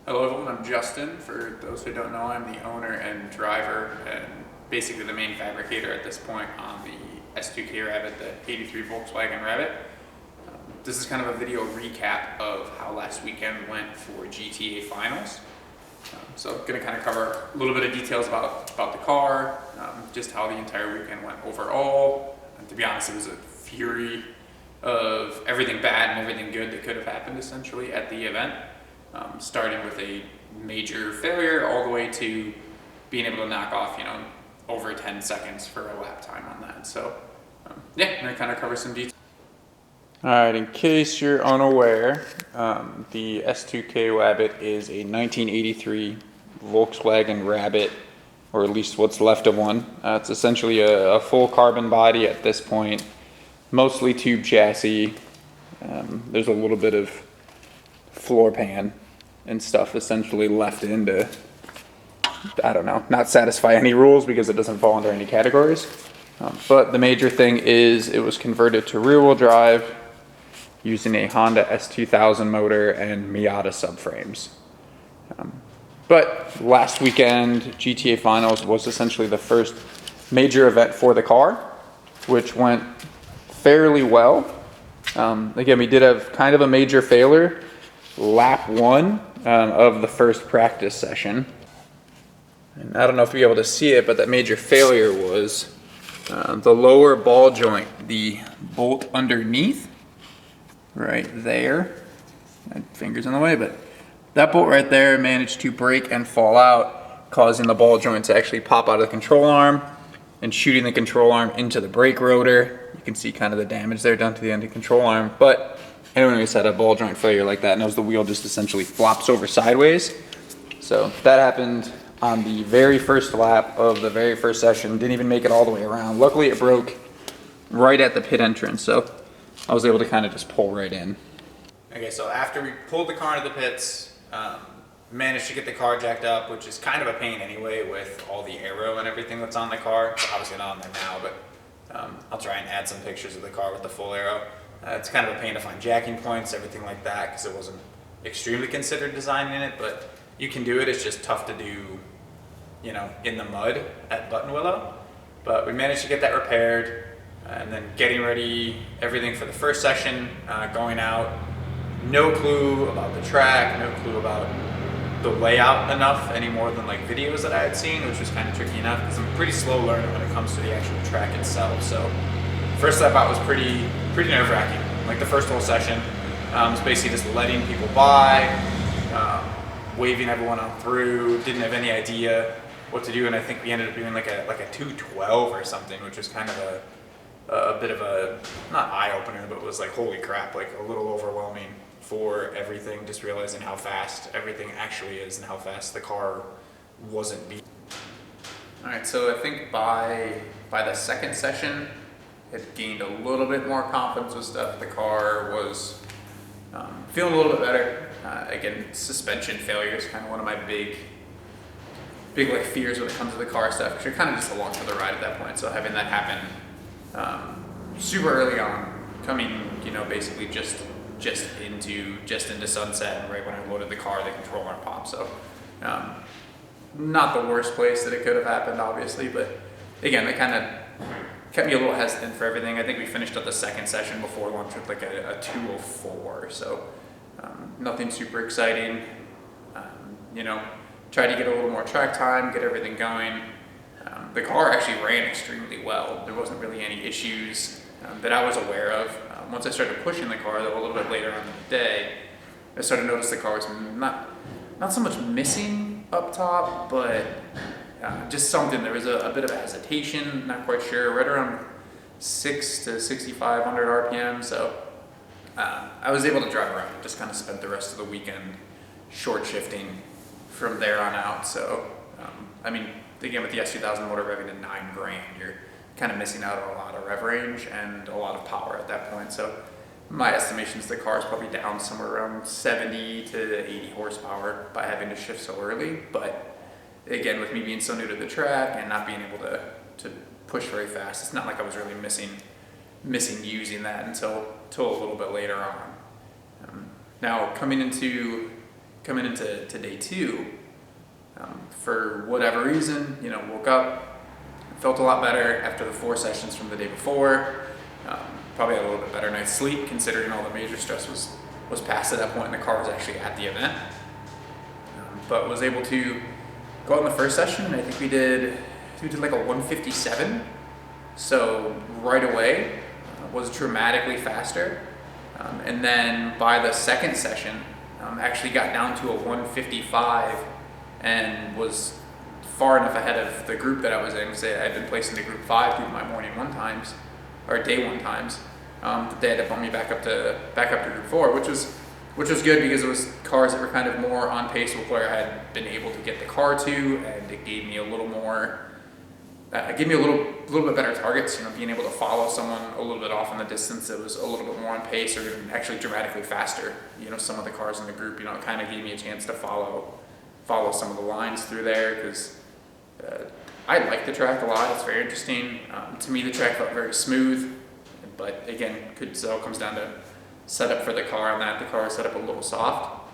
Hello everyone, I'm Justin. For those who don't know, I'm the owner and driver and basically the main fabricator at this point on the S2K Rabbit, the 83 Volkswagen Rabbit. This is kind of a video recap of how last weekend went for GTA Finals. So I'm going to kind of cover a little bit of details about the car, just how the entire weekend went overall. And to be honest, it was a fury of everything bad and everything good that could have happened essentially at the event. Starting with a major failure all the way to being able to knock off, over 10 seconds for a lap time on that. So, yeah, I'm going to kind of cover some details. All right, in case you're unaware, the S2K Rabbit is a 1983 Volkswagen Rabbit, or at least what's left of one. It's essentially a full carbon body at this point, mostly tube chassis. There's a little bit of floor pan and stuff essentially left in to, I don't know, not satisfy any rules because it doesn't fall under any categories. But the major thing is it was converted to rear-wheel drive using a Honda S2000 motor and Miata subframes. But last weekend, GTA Finals was essentially the first major event for the car, which went fairly well. Again, we did have kind of a major failure lap one of the first practice session. And I don't know if you'll be able to see it, but that major failure was the lower ball joint, the bolt underneath, right there. My finger's in the way, but that bolt right there managed to break and fall out, causing the ball joint to actually pop out of the control arm and shooting the control arm into the brake rotor. You can see kind of the damage there done to the end of the control arm, but anyone who's had a ball joint failure like that knows the wheel just essentially flops over sideways. So that happened on the very first lap of the very first session. Didn't even make it all the way around. Luckily it broke right at the pit entrance, so I was able to kind of just pull right in. Okay, so after we pulled the car into the pits, managed to get the car jacked up, which is kind of a pain anyway with all the aero and everything that's on the car. It's obviously not on there now, but I'll try and add some pictures of the car with the full aero. It's kind of a pain to find jacking points, everything like that, because it wasn't extremely considered designing it, but you can do it. It's just tough to do, in the mud at Buttonwillow. But we managed to get that repaired, and then getting ready, everything for the first session, going out. No clue about the track, no clue about the layout enough, any more than like videos that I had seen, which was kind of tricky enough, because I'm a pretty slow learner when it comes to the actual track itself. So first lap out was pretty nerve-wracking. Like the first whole session was basically just letting people by, waving everyone on through. Didn't have any idea what to do, and I think we ended up doing like a 212 or something, which was kind of a bit of a, not eye-opener, but was like, holy crap, like a little overwhelming for everything, just realizing how fast everything actually is and how fast the car wasn't being. All right, so I think by the second session, had gained a little bit more confidence with stuff. The car was feeling a little bit better. Again, suspension failure is kind of one of my big like fears when it comes to the car stuff, because you're kind of just along for the ride at that point. So having that happen super early on, coming basically just into sunset, and right when I loaded the car, the control arm popped. So not the worst place that it could have happened, obviously, but again, it kind of kept me a little hesitant for everything. I think we finished up the second session before lunch with like a 204, so nothing super exciting. Tried to get a little more track time, get everything going. The car actually ran extremely well. There wasn't really any issues that I was aware of. Once I started pushing the car, though, a little bit later on in the day, I started to notice the car was not so much missing up top, but just something. There was a bit of a hesitation, not quite sure, right around 6 to 6,500 RPM. So I was able to drive around. Just kind of spent the rest of the weekend short shifting from there on out. So again, with the S2000 motor revving at $9 grand, you're kind of missing out on a lot of rev range and a lot of power at that point. So my estimation is the car is probably down somewhere around 70 to 80 horsepower by having to shift so early. But again, with me being so new to the track and not being able to push very fast, it's not like I was really missing using that until a little bit later on. Now coming into coming into day 2, for whatever reason, woke up, felt a lot better after the 4 sessions from the day before. Probably had a little bit better night's sleep considering all the major stress was past at that point and the car was actually at the event. But was able to go out in the first session, and I think we did like a 157. So right away was dramatically faster. And then by the second session, actually got down to a 155 and was far enough ahead of the group that I was in. Say I'd been placed into group 5 through my morning 1 times, or day 1 times. That they had to bump me back up to group 4, which was good because it was cars that were kind of more on pace with where I had been able to get the car to, and it gave me a little more, little bit better targets. Being able to follow someone a little bit off in the distance that was a little bit more on pace, or even actually dramatically faster. Some of the cars in the group, it kind of gave me a chance to follow some of the lines through there, because I like the track a lot. It's very interesting. To me, the track felt very smooth, but again, it all comes down to setup for the car on that. The car is set up a little soft.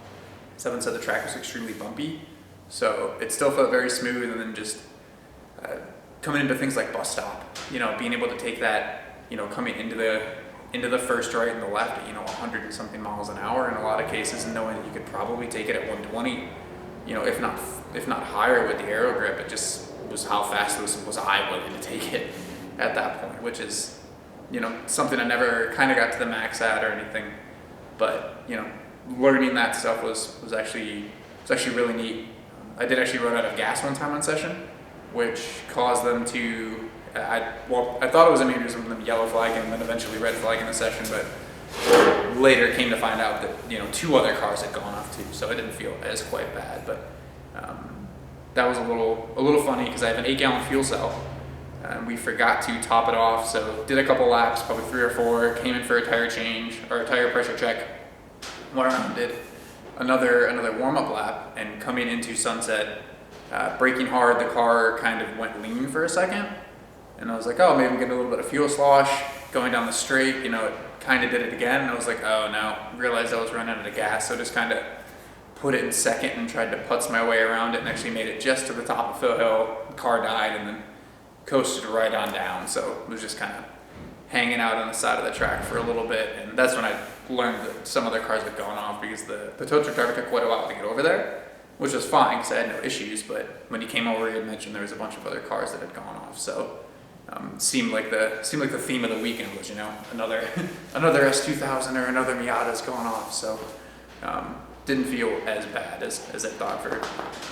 Seven said the track was extremely bumpy, so it still felt very smooth. And then just coming into things like bus stop, being able to take that, coming into the first right and the left at 100 and something miles an hour in a lot of cases, and knowing that you could probably take it at 120, if not higher with the aero grip. It just was how fast was I willing to take it at that point, which is something I never kind of got to the max at or anything, but learning that stuff was actually really neat. I did actually run out of gas one time on session, which caused them to, I thought it was a aneurysm, them yellow flagging and then eventually red flagging the session, but later came to find out that 2 other cars had gone off too, so it didn't feel as quite bad. But that was a little funny because I have an 8-gallon fuel cell. We forgot to top it off, so did a couple laps, probably 3 or 4, came in for a tire change or a tire pressure check, went around and did another warm-up lap, and coming into Sunset, braking hard, the car kind of went lean for a second, and I was like, oh, maybe I'm getting a little bit of fuel slosh. Going down the straight, it kind of did it again, and I was like, oh no, realized I was running out of gas, so just kind of put it in second and tried to putz my way around it, and actually made it just to the top of Phil Hill. The car died, and then coasted right on down, so it was just kind of hanging out on the side of the track for a little bit. And that's when I learned that some other cars had gone off, because the tow truck driver took quite a while to get over there, which was fine because I had no issues. But when he came over, he had mentioned there was a bunch of other cars that had gone off, so seemed like the theme of the weekend was another S2000 or another Miata's going off. So didn't feel as bad as I thought for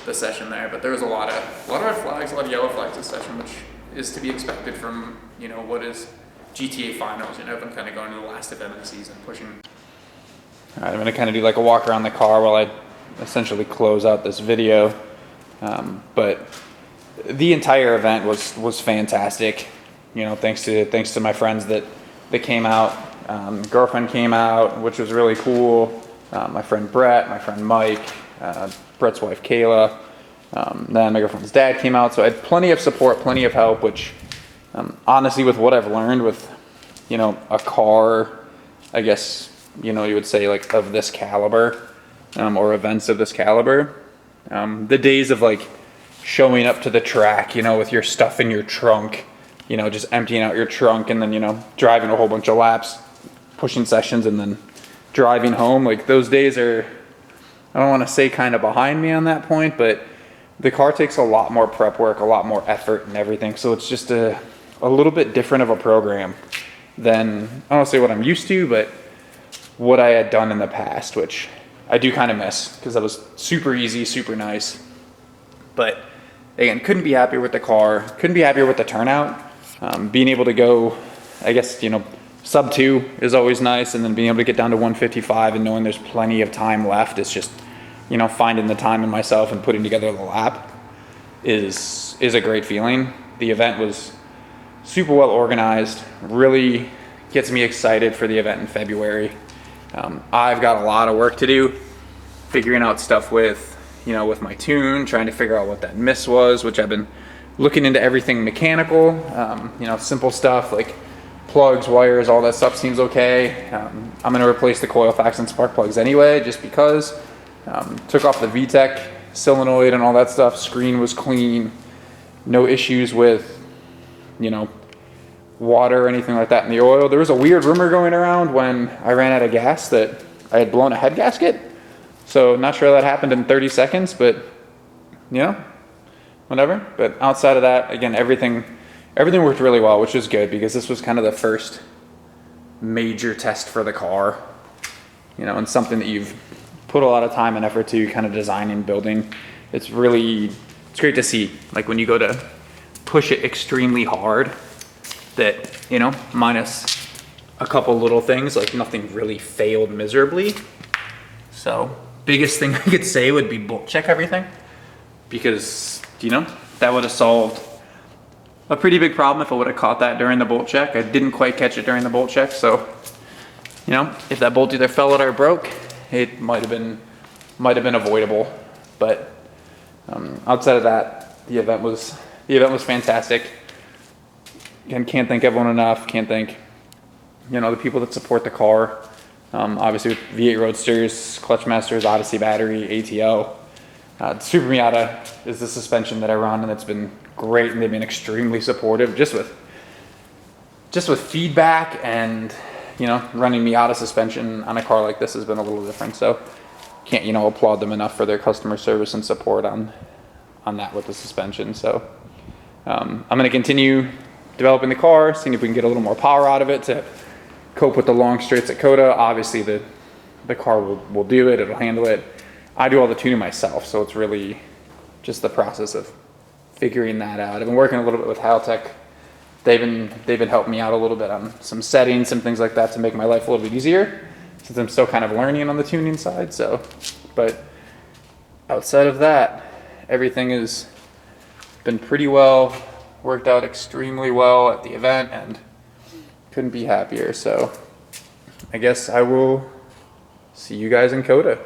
the session there, but there was a lot of red flags, a lot of yellow flags this session, which is to be expected from what is GTA finals. I'm kind of going to the last event of the season, pushing. All right, I'm gonna kind of do like a walk around the car while I essentially close out this video. But the entire event was fantastic. Thanks to my friends that came out. Girlfriend came out, which was really cool. My friend Brett, my friend Mike, Brett's wife Kayla, then my girlfriend's dad came out. So I had plenty of support, plenty of help, which honestly, with what I've learned with, a car, I guess, you would say like of this caliber, or events of this caliber, the days of like showing up to the track, with your stuff in your trunk, just emptying out your trunk and then, driving a whole bunch of laps, pushing sessions and then driving home, like those days are, I don't want to say kind of behind me on that point, but the car takes a lot more prep work, a lot more effort and everything. So it's just a little bit different of a program than, I don't want to say what I'm used to, but what I had done in the past, which I do kind of miss because that was super easy, super nice. But again, couldn't be happier with the car, couldn't be happier with the turnout. Being able to go, I guess, sub 2 is always nice, and then being able to get down to 155 and knowing there's plenty of time left, it's just, finding the time in myself and putting together the lap is a great feeling. The event was super well organized, really gets me excited for the event in February. I've got a lot of work to do, figuring out stuff with my tune, trying to figure out what that miss was, which I've been looking into everything mechanical, simple stuff like plugs, wires, all that stuff seems okay. I'm going to replace the coil facts and spark plugs anyway, just because Took off the VTEC solenoid and all that stuff. Screen was clean. No issues with, you know, water or anything like that in the oil. There was a weird rumor going around when I ran out of gas that I had blown a head gasket. So not sure that happened in 30 seconds, but you know, whatever. But outside of that, again, everything worked really well, which was good because this was kind of the first major test for the car, you know, and something that you've put a lot of time and effort to kind of design and building. It's great to see, like when you go to push it extremely hard, that, you know, minus a couple little things, like nothing really failed miserably. So biggest thing I could say would be bolt check everything, because, you know, that would have solved a pretty big problem if I would have caught that during the bolt check. I didn't quite catch it during the bolt check, so, you know, if that bolt either fell out or broke, it might have been avoidable. But outside of that, the event was fantastic. Again, can't thank everyone enough. Can't thank, you know, the people that support the car. Obviously with V8 Roadsters, Clutch Masters, Odyssey Battery, ATO. Super Miata is the suspension that I run, and it's been great, and they've been extremely supportive just with feedback, and, you know, running Miata suspension on a car like this has been a little different. So can't, you know, applaud them enough for their customer service and support on that with the suspension. So I'm going to continue developing the car, seeing if we can get a little more power out of it to cope with the long straights at COTA. Obviously the car will do it, it'll handle it. I do all the tuning myself, so it's really just the process of figuring that out. I've been working a little bit with Haltech. They've been helping me out a little bit on some settings, some things like that to make my life a little bit easier, since I'm still kind of learning on the tuning side. So, but outside of that, everything has been pretty well, worked out extremely well at the event, and couldn't be happier. So I guess I will see you guys in COTA.